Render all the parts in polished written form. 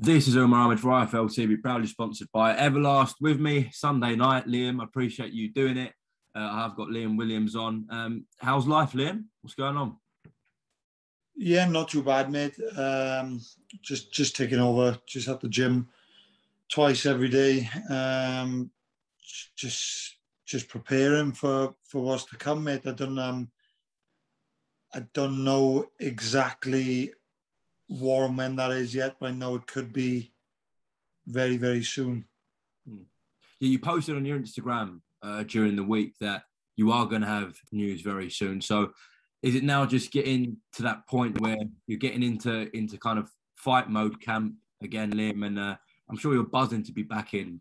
This is Umar Ahmed for IFL TV, proudly sponsored by Everlast. With me, Sunday night, Liam. I appreciate you doing it. I've got Liam Williams on. How's life, Liam? What's going on? Yeah, not too bad, mate. Just taking over. Just at the gym twice every day. Just preparing for what's to come, mate. I don't know exactly what and when that is yet, but I know it could be very, very soon. Yeah, you posted on your Instagram during the week that you are going to have news very soon. So is it now just getting to that point where you're getting into kind of fight mode camp again, Liam? And I'm sure you're buzzing to be back in,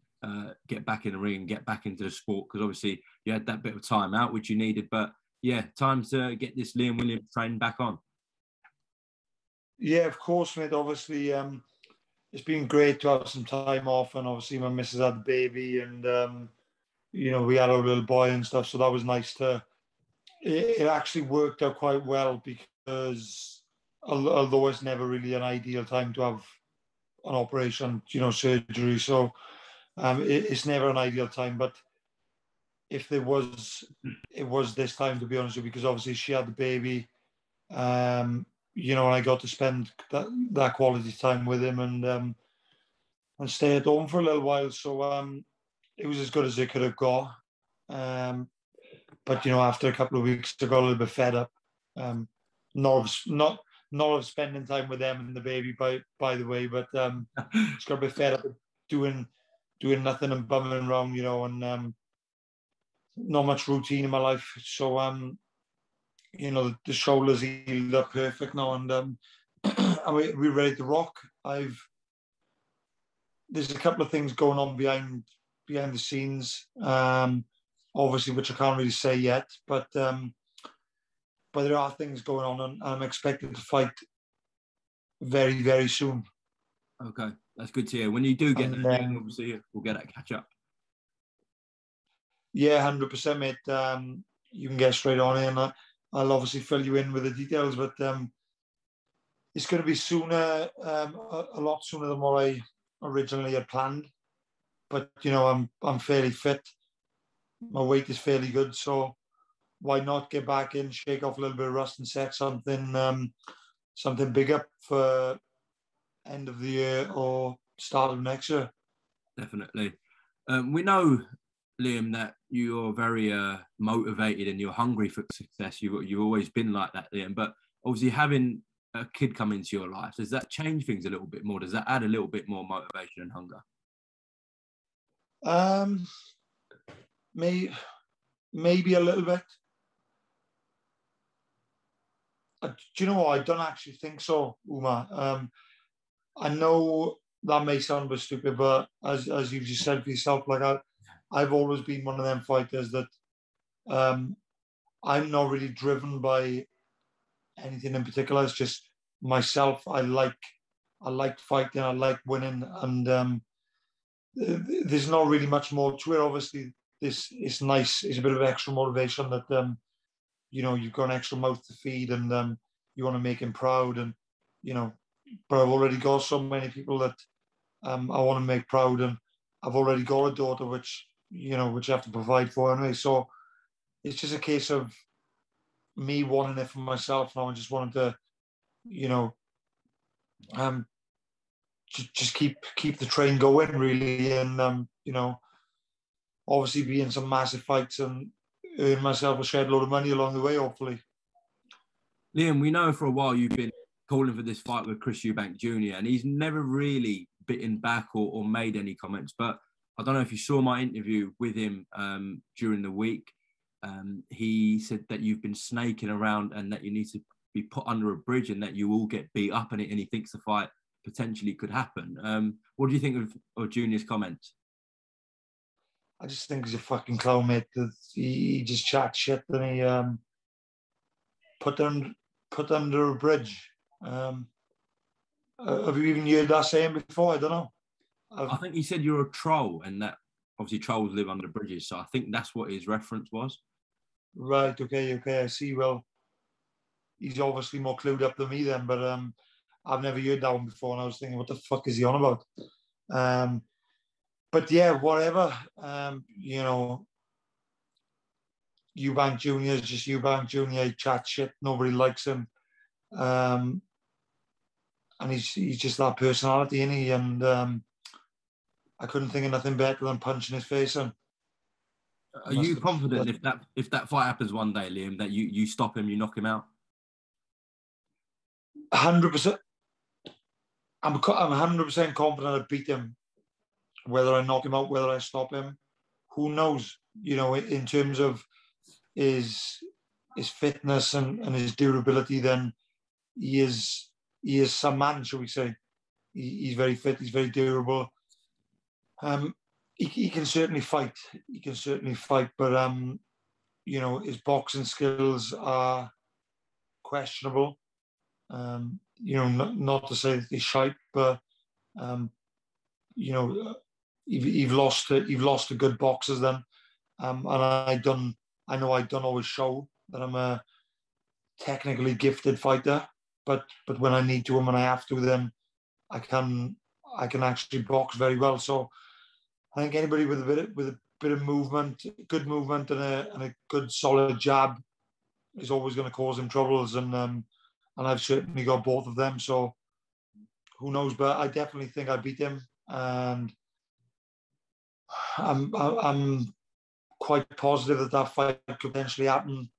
get back in the ring and get back into the sport, because obviously you had that bit of time out, which you needed. But yeah, time to get this Liam Williams train back on. Yeah, of course, mate. Obviously, it's been great to have some time off, and obviously my missus had the baby, and we had our little boy and stuff, so that was nice to. It actually worked out quite well, because although it's never really an ideal time to have an operation, surgery, so it's never an ideal time. But if it was this time, to be honest with you, because obviously she had the baby. And I got to spend that quality time with him and stay at home for a little while. So it was as good as it could have got. But after a couple of weeks, I got a little bit fed up. Not of spending time with them and the baby, by the way, but just got a bit fed up of doing nothing and bumming around, and not much routine in my life. So the shoulders healed up perfect now, and we're ready to rock. There's a couple of things going on behind the scenes, obviously, which I can't really say yet, but there are things going on, and I'm expected to fight very, very soon. Okay, that's good to hear. When you do get the ring, obviously we'll get that catch up. Yeah, 100%, mate. You can get straight on in. I'll obviously fill you in with the details, but it's going to be sooner, a lot sooner than what I originally had planned. But I'm fairly fit. My weight is fairly good, so why not get back in, shake off a little bit of rust, and set something big up for end of the year or start of next year. Definitely. We know, Liam, that you're very motivated and you're hungry for success. You've always been like that, Liam. But obviously, having a kid come into your life, does that change things a little bit more? Does that add a little bit more motivation and hunger? Maybe a little bit. Do you know what? I don't actually think so, Uma. I know that may sound a bit stupid, but as you've just said for yourself, like I've always been one of them fighters that I'm not really driven by anything in particular. It's just myself. I like fighting. I like winning, and there's not really much more to it. Obviously, this is nice. It's a bit of extra motivation that you've got an extra mouth to feed, and you want to make him proud, and But I've already got so many people that I want to make proud, and I've already got a daughter which I have to provide for anyway. So it's just a case of me wanting it for myself now, and just wanting to, just keep the train going, really, and obviously be in some massive fights and earn myself a shed load of money along the way, hopefully. Liam, we know for a while you've been calling for this fight with Chris Eubank Jr., and he's never really bitten back or made any comments. But I don't know if you saw my interview with him during the week. He said that you've been snaking around and that you need to be put under a bridge and that you will get beat up in it, and he thinks the fight potentially could happen. What do you think of Junior's comments? I just think he's a fucking clown, mate. He just chats shit, and he put under a bridge. Have you even heard that saying before? I don't know. I think he said you're a troll, and that obviously trolls live under bridges. So I think that's what his reference was. Right. Okay. I see. Well, he's obviously more clued up than me then. But I've never heard that one before, and I was thinking, what the fuck is he on about? But yeah, whatever. You know, Eubank Junior is just Eubank Junior. He chats shit. Nobody likes him, and he's just that personality, isn't he? And I couldn't think of nothing better than punching his face in. Are you confident if that fight happens one day, Liam, that you stop him, you knock him out? 100%. I'm 100% confident I beat him. Whether I knock him out, whether I stop him, who knows? You know, in terms of his fitness and his durability, then he is some man, shall we say? He's very fit. He's very durable. He can certainly fight. He can certainly fight, but you know, his boxing skills are questionable. You know, not to say that he's shite, but you know, you've lost to good boxers then. And I know I don't always show that I'm a technically gifted fighter, but when I need to and when I have to, then I can actually box very well. So I think anybody with a bit of movement, good movement, and a good solid jab is always going to cause him troubles. And I've certainly got both of them. So who knows? But I definitely think I beat him, and I'm quite positive that fight could potentially happen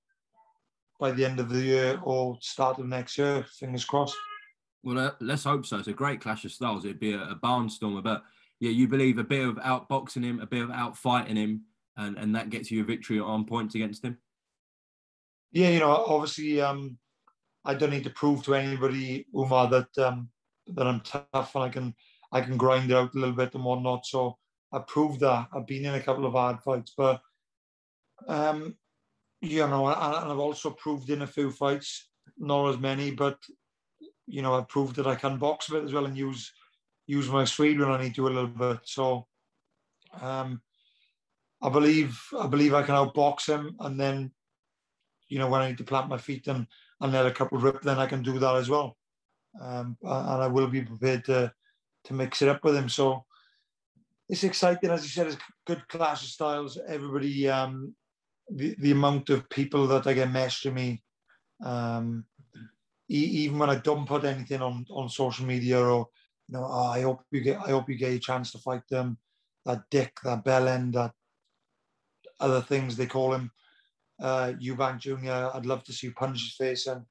by the end of the year or start of next year. Fingers crossed. Well, let's hope so. It's a great clash of styles. It'd be a barnstormer. But yeah, you believe a bit of outboxing him, a bit of outfighting him, and that gets you a victory on points against him? Yeah, you know, obviously, I don't need to prove to anybody, Umar, that I'm tough and I can grind it out a little bit and whatnot. So I proved that. I've been in a couple of hard fights, but you know, and I've also proved in a few fights, not as many, but you know, I've proved that I can box a bit as well and use my speed when I need to a little bit. So I believe I can outbox him, and then you know, when I need to plant my feet and let a couple rip, then I can do that as well. And I will be prepared to mix it up with him. So it's exciting, as you said. It's good clash of styles. Everybody, the amount of people that I get messaging me, even when I don't put anything on social media, or you know, oh, I hope you get a chance to fight them. That dick, that bell end, that other things they call him. Eubank Junior. I'd love to see you punch his face in.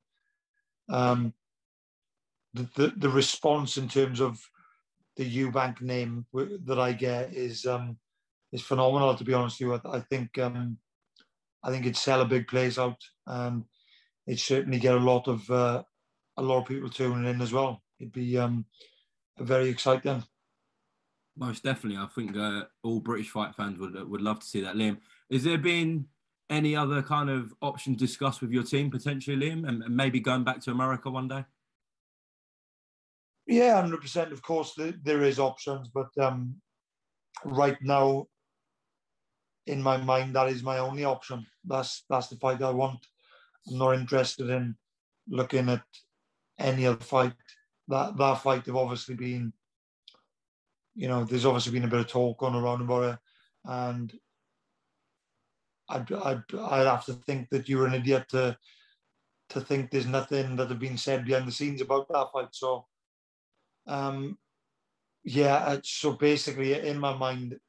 The response in terms of the Eubank name that I get is phenomenal. To be honest with you, I think it'd sell a big place out, and it'd certainly get a lot of people tuning in as well. It'd be very exciting. Most definitely. I think all British fight fans would love to see that. Liam, is there been any other kind of options discussed with your team potentially, Liam, and maybe going back to America one day? Yeah, 100%. Of course, there is options, but right now, in my mind, that is my only option. That's the fight I want. I'm not interested in looking at any other fight. That fight have obviously been, you know, there's obviously been a bit of talk going around about it, and I'd have to think that you're an idiot to think there's nothing that have been said behind the scenes about that fight. So, yeah. So basically, in my mind,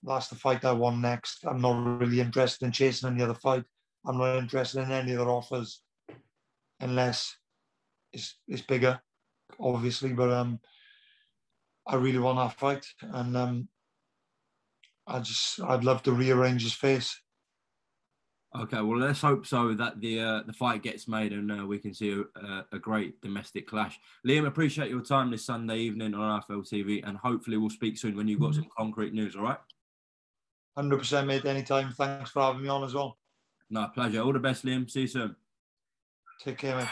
that's the fight I want next. I'm not really interested in chasing any other fight. I'm not interested in any other offers, unless it's bigger, obviously. But I really want that fight, and I'd love to rearrange his face. Okay, well, let's hope so that the fight gets made and we can see a great domestic clash. Liam, appreciate your time this Sunday evening on RFL TV, and hopefully we'll speak soon when you've got some concrete news, all right? 100%, mate, anytime. Thanks for having me on as well. No, pleasure. All the best, Liam. See you soon. Take care, mate.